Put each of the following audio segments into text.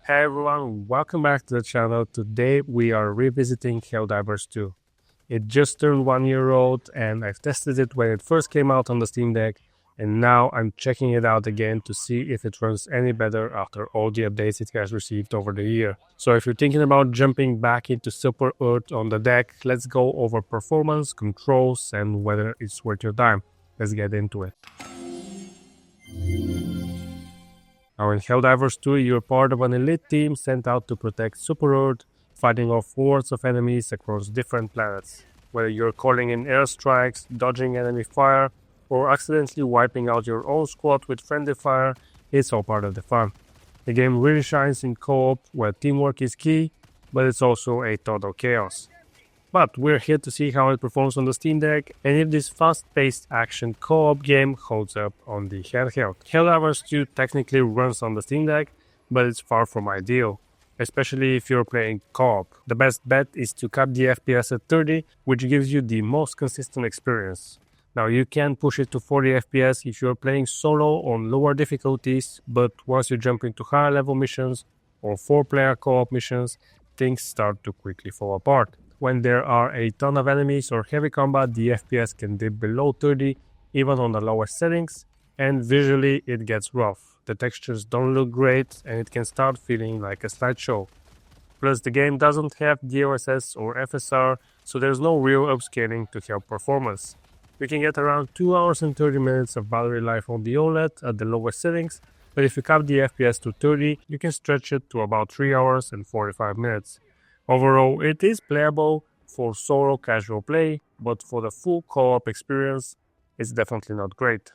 Hey everyone, welcome back to the channel. Today we are revisiting Helldivers 2. It just turned 1 year old and I've tested it when it first came out on the Steam Deck, and now I'm checking it out again to see if it runs any better after all the updates it has received over the year. So if you're thinking about jumping back into Super Earth on the deck, let's go over performance, controls, and whether it's worth your time. Let's get into it. Now in Helldivers 2, you're part of an elite team sent out to protect Super Earth, fighting off hordes of enemies across different planets. Whether you're calling in airstrikes, dodging enemy fire, or accidentally wiping out your own squad with friendly fire, it's all part of the fun. The game really shines in co-op, where teamwork is key, but it's also a total chaos. But we're here to see how it performs on the Steam Deck and if this fast-paced action co-op game holds up on the handheld. Helldivers 2 technically runs on the Steam Deck, but it's far from ideal, especially if you're playing co-op. The best bet is to cap the FPS at 30, which gives you the most consistent experience. Now you can push it to 40 FPS if you're playing solo on lower difficulties, but once you jump into higher level missions or 4-player co-op missions, things start to quickly fall apart. When there are a ton of enemies or heavy combat, the FPS can dip below 30, even on the lowest settings, and visually it gets rough. The textures don't look great, and it can start feeling like a slideshow. Plus, the game doesn't have DLSS or FSR, so there's no real upscaling to help performance. You can get around 2 hours and 30 minutes of battery life on the OLED at the lowest settings, but if you cap the FPS to 30, you can stretch it to about 3 hours and 45 minutes. Overall, it is playable for solo casual play, but for the full co-op experience, it's definitely not great.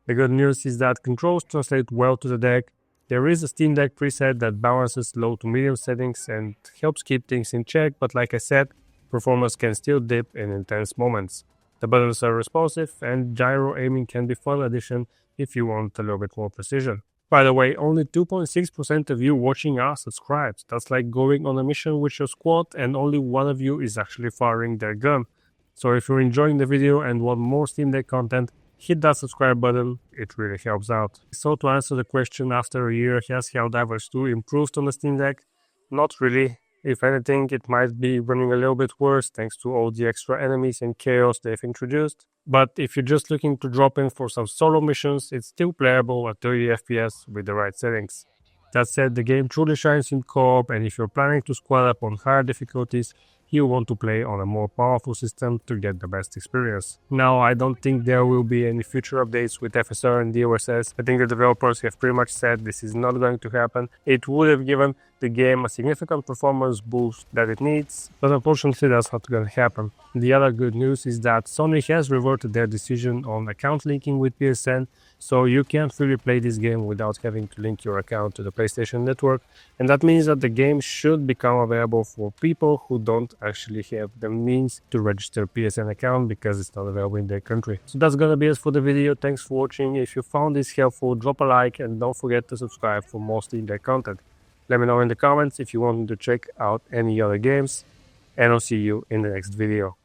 The good news is that controls translate well to the deck. There is a Steam Deck preset that balances low to medium settings and helps keep things in check, but like I said, performance can still dip in intense moments. The buttons are responsive, and gyro aiming can be a fun addition if you want a little bit more precision. By the way, only 2.6% of you watching are subscribed. That's like going on a mission with your squad and only one of you is actually firing their gun. So if you're enjoying the video and want more Steam Deck content, hit that subscribe button, it really helps out. So to answer the question, after a year, has Helldivers 2 improved on the Steam Deck? Not really. If anything, it might be running a little bit worse thanks to all the extra enemies and chaos they've introduced. But if you're just looking to drop in for some solo missions, it's still playable at 30 FPS with the right settings. That said, the game truly shines in co-op, and if you're planning to squad up on higher difficulties, you want to play on a more powerful system to get the best experience. Now, I don't think there will be any future updates with FSR and DLSS. I think the developers have pretty much said this is not going to happen. It would have given the game a significant performance boost that it needs, but unfortunately that's not going to happen. The other good news is that Sony has reverted their decision on account linking with PSN, so you can freely play this game without having to link your account to the PlayStation Network, and that means that the game should become available for people who don't actually have the means to register a PSN account because it's not available in their country. So that's gonna be it for the video. Thanks for watching. If you found this helpful, drop a like and don't forget to subscribe for more Steam Deck content. Let me know in the comments if you want me to check out any other games, and I'll see you in the next video.